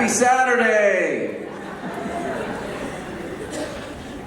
Happy Saturday!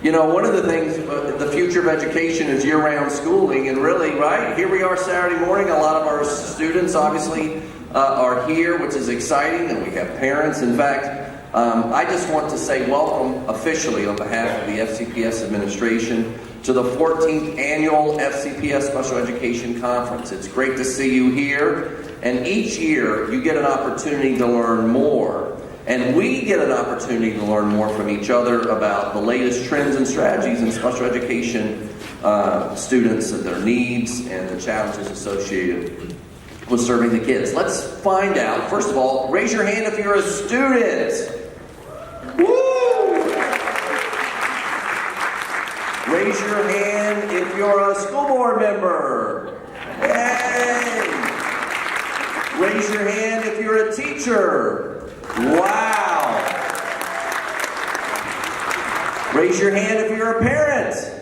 You know, one of the things, the future of education is year-round schooling, and really, right, here we are Saturday morning. A lot of our students obviously are here, which is exciting, and we have parents. In fact, I just want to say welcome officially on behalf of the FCPS administration to the 14th Annual FCPS Special Education Conference. It's great to see you here, and each year you get an opportunity to learn more. And we get an opportunity to learn more from each other about the latest trends and strategies in special education students and their needs and the challenges associated with serving the kids. Let's find out. First of all, raise your hand if you're a student. Woo! Raise your hand if you're a school board member. Yay! Raise your hand if you're a teacher. Wow! Raise your hand if you're a parent. Guess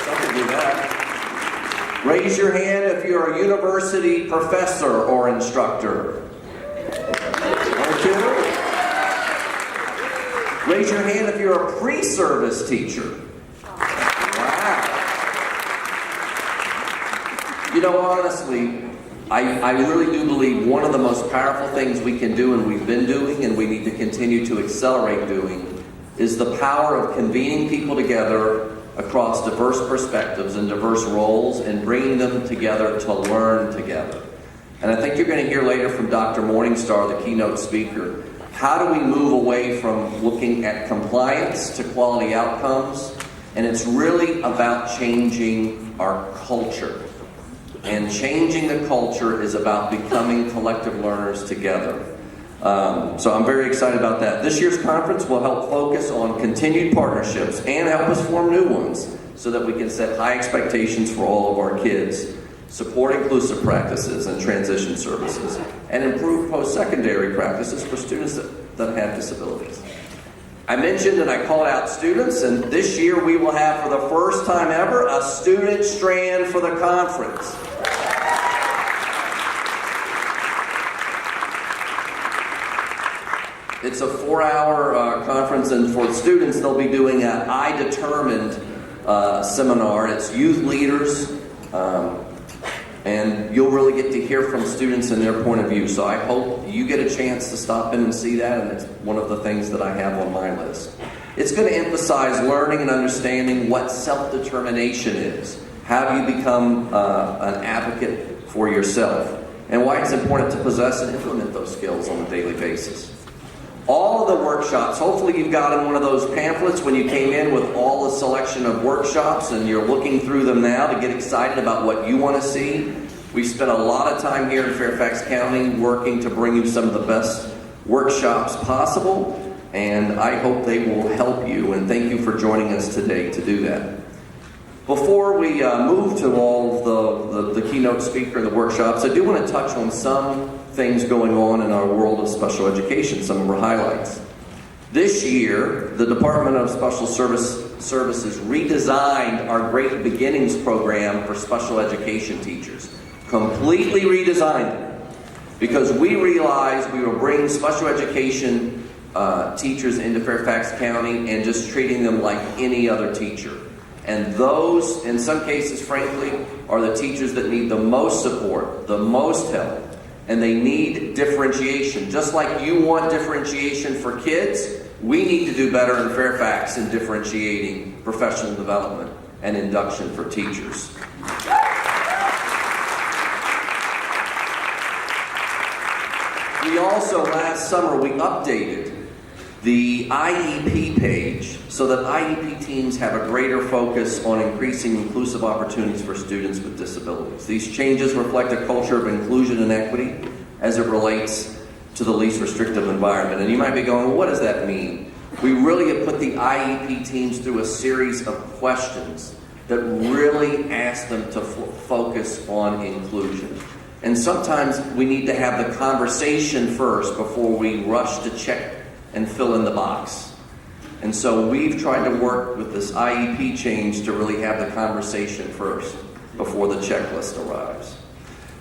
I can do that. Raise your hand if you're a university professor or instructor. One or two. Raise your hand if you're a pre-service teacher. Wow. You know, honestly, I really do believe one of the most powerful things we can do, and we've been doing, and we need to continue to accelerate doing, is the power of convening people together across diverse perspectives and diverse roles and bringing them together to learn together. And I think you're going to hear later from Dr. Morningstar, the keynote speaker, how do we move away from looking at compliance to quality outcomes? And it's really about changing our culture. And changing the culture is about becoming collective learners together. So I'm very excited about that. This year's conference will help focus on continued partnerships and help us form new ones so that we can set high expectations for all of our kids, support inclusive practices and transition services, and improve post-secondary practices for students that have disabilities. I mentioned and I called out students, and this year we will have, for the first time ever, a student strand for the conference. It's a 4-hour conference, and for students, they'll be doing an I Determined seminar. It's youth leaders, and you'll really get to hear from students and their point of view. So I hope you get a chance to stop in and see that, and it's one of the things that I have on my list. It's going to emphasize learning and understanding what self-determination is, how you become an advocate for yourself, and why it's important to possess and implement those skills on a daily basis. All of the workshops, hopefully you've gotten one of those pamphlets when you came in with all the selection of workshops, and you're looking through them now to get excited about what you want to see. We spent a lot of time here in Fairfax County working to bring you some of the best workshops possible, and I hope they will help you, and thank you for joining us today to do that. Before we move to all of the keynote speaker and the workshops, I do want to touch on some things going on in our world of special education, some of our highlights. This year, the Department of Special Services redesigned our Great Beginnings program for special education teachers. Completely redesigned it, because we realized we were bringing special education teachers into Fairfax County and just treating them like any other teacher. And those, in some cases, frankly, are the teachers that need the most support, the most help, and they need differentiation. Just like you want differentiation for kids, we need to do better in Fairfax in differentiating professional development and induction for teachers. We also, last summer, we updated the IEP page so that IEP teams have a greater focus on increasing inclusive opportunities for students with disabilities. These changes reflect a culture of inclusion and equity as it relates to the least restrictive environment. And you might be going, well, what does that mean? We really have put the IEP teams through a series of questions that really ask them to focus on inclusion. And sometimes we need to have the conversation first before we rush to check and fill in the box. And so we've tried to work with this IEP change to really have the conversation first before the checklist arrives.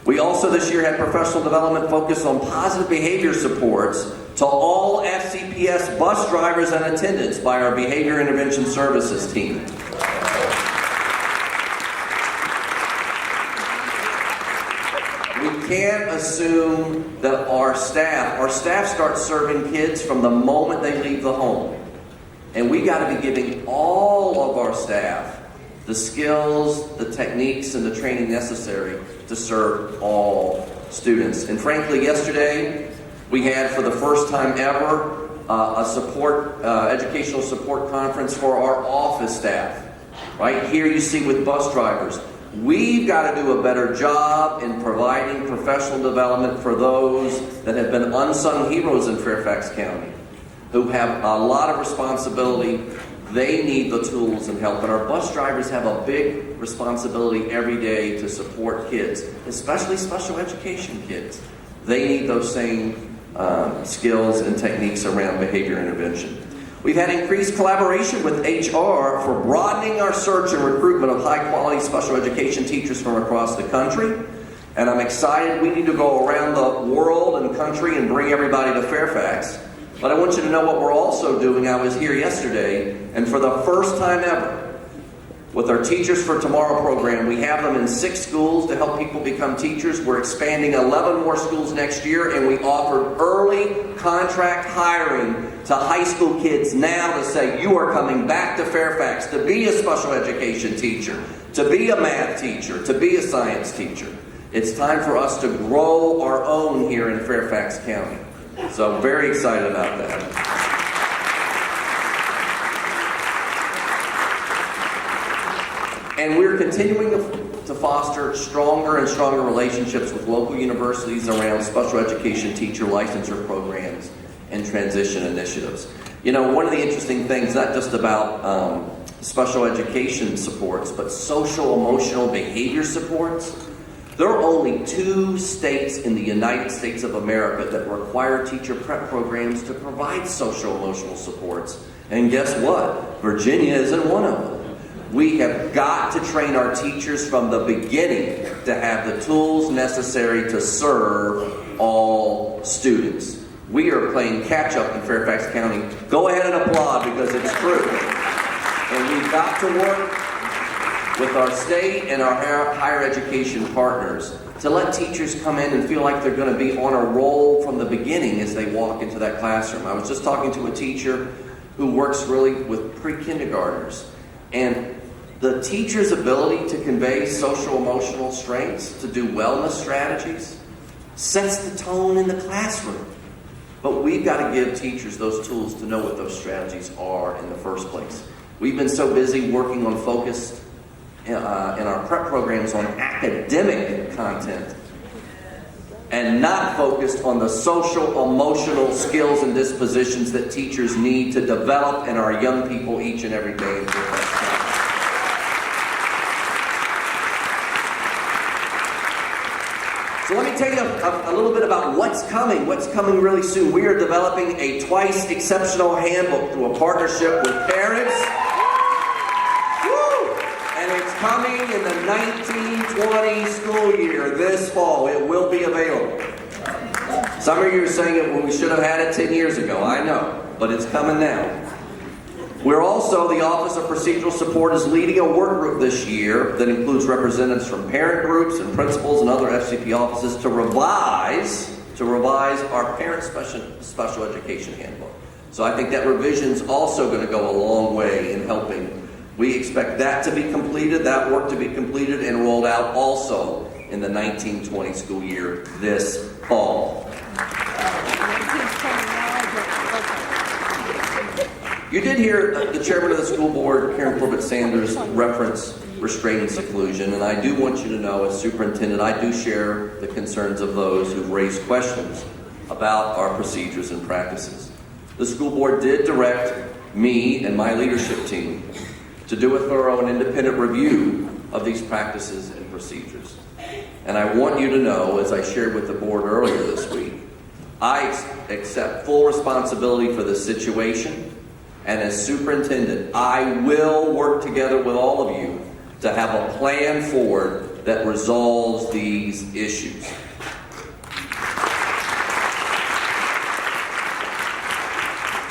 We also this year had professional development focused on positive behavior supports to all FCPS bus drivers and attendants by our Behavior Intervention Services team. We can't assume that our staff starts serving kids from the moment they leave the home. And we got to be giving all of our staff the skills, the techniques, and the training necessary to serve all students. And frankly, yesterday we had, for the first time ever, a educational support conference for our office staff. Right here you see with bus drivers. We've got to do a better job in providing professional development for those that have been unsung heroes in Fairfax County, who have a lot of responsibility. They need the tools and help, and our bus drivers have a big responsibility every day to support kids, especially special education kids. They need those same skills and techniques around behavior intervention. We've had increased collaboration with HR for broadening our search and recruitment of high-quality special education teachers from across the country. And I'm excited. We need to go around the world and country and bring everybody to Fairfax. But I want you to know what we're also doing. I was here yesterday, and for the first time ever, with our Teachers for Tomorrow program, we have them in 6 schools to help people become teachers. We're expanding 11 more schools next year, and we offered early contract hiring to high school kids now to say, you are coming back to Fairfax to be a special education teacher, to be a math teacher, to be a science teacher. It's time for us to grow our own here in Fairfax County. So I'm very excited about that. And we're continuing to foster stronger and stronger relationships with local universities around special education teacher licensure programs and transition initiatives. You know, one of the interesting things, not just about special education supports, but social emotional behavior supports. There are only 2 states in the United States of America that require teacher prep programs to provide social emotional supports. And guess what? Virginia isn't one of them. We have got to train our teachers from the beginning to have the tools necessary to serve all students. We are playing catch up in Fairfax County. Go ahead and applaud, because it's true. And we've got to work with our state and our higher education partners to let teachers come in and feel like they're going to be on a roll from the beginning as they walk into that classroom. I was just talking to a teacher who works really with pre-kindergartners, and the teacher's ability to convey social emotional strengths, to do wellness strategies, sets the tone in the classroom. But we've got to give teachers those tools to know what those strategies are in the first place. We've been so busy working on focused in our prep programs on academic content and not focused on the social emotional skills and dispositions that teachers need to develop in our young people each and every day. So let me tell you a little bit about what's coming really soon. We are developing a twice exceptional handbook through a partnership with parents. Woo! And it's coming in the 1920 school year this fall. It will be available. Some of you are saying, well, we should have had it 10 years ago. I know, but it's coming now. We're also, the Office of Procedural Support is leading a work group this year that includes representatives from parent groups and principals and other FCP offices to revise our parent special education handbook. So I think that revision is also going to go a long way in helping. We expect that to be completed, that work to be completed and rolled out also in the 1920 school year this fall. You did hear the chairman of the school board, Karen Corbett Sanders, reference restraining seclusion, and I do want you to know, as superintendent, I do share the concerns of those who've raised questions about our procedures and practices. The school board did direct me and my leadership team to do a thorough and independent review of these practices and procedures. And I want you to know, as I shared with the board earlier this week, I accept full responsibility for this situation. And as superintendent, I will work together with all of you to have a plan forward that resolves these issues.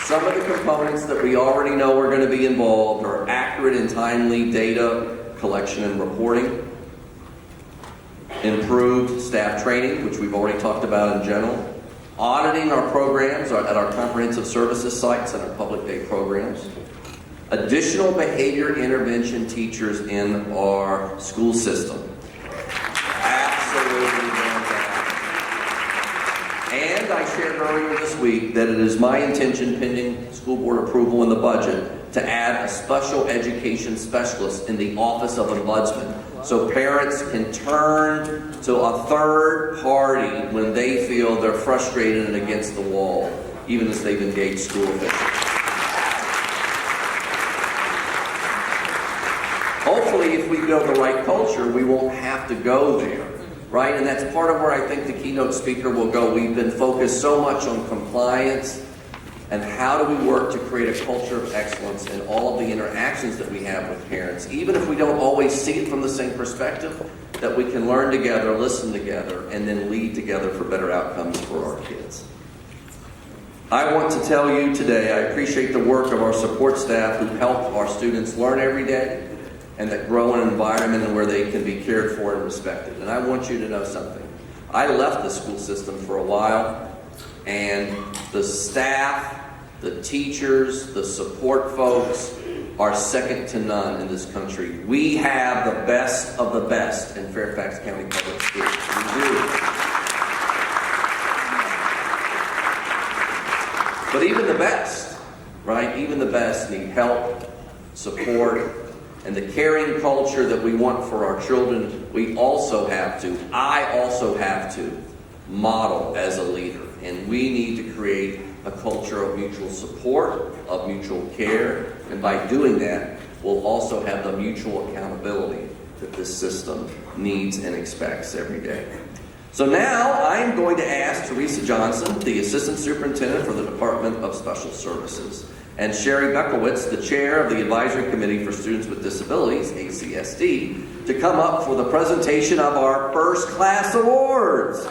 Some of the components that we already know are going to be involved are accurate and timely data collection and reporting, improved staff training, which we've already talked about in general, auditing our programs at our comprehensive services sites and our public day programs, additional behavior intervention teachers in our school system. Absolutely fantastic. And I shared earlier this week that it is my intention, pending school board approval in the budget, to add a special education specialist in the Office of Ombudsman, so parents can turn to a third party when they feel they're frustrated and against the wall, even as they've engaged school officials. Hopefully, if we build the right culture, we won't have to go there, right? And that's part of where I think the keynote speaker will go. We've been focused so much on compliance and how do we work to create a culture of excellence in all of the interactions that we have with parents, even if we don't always see it from the same perspective, that we can learn together, listen together, and then lead together for better outcomes for our kids. I want to tell you today, I appreciate the work of our support staff who help our students learn every day and that grow in an environment where they can be cared for and respected. And I want you to know something. I left the school system for a while, and the staff, the teachers, the support folks are second to none in this country. We have the best of the best in Fairfax County Public Schools. We do. But even the best, right? Even the best need help, support, and the caring culture that we want for our children, I also have to model as a leader. And we need to create a culture of mutual support, of mutual care, and by doing that, we'll also have the mutual accountability that this system needs and expects every day. So now I'm going to ask Teresa Johnson, the Assistant Superintendent for the Department of Special Services, and Sherry Bekowitz, the Chair of the Advisory Committee for Students with Disabilities, ACSD, to come up for the presentation of our first class awards.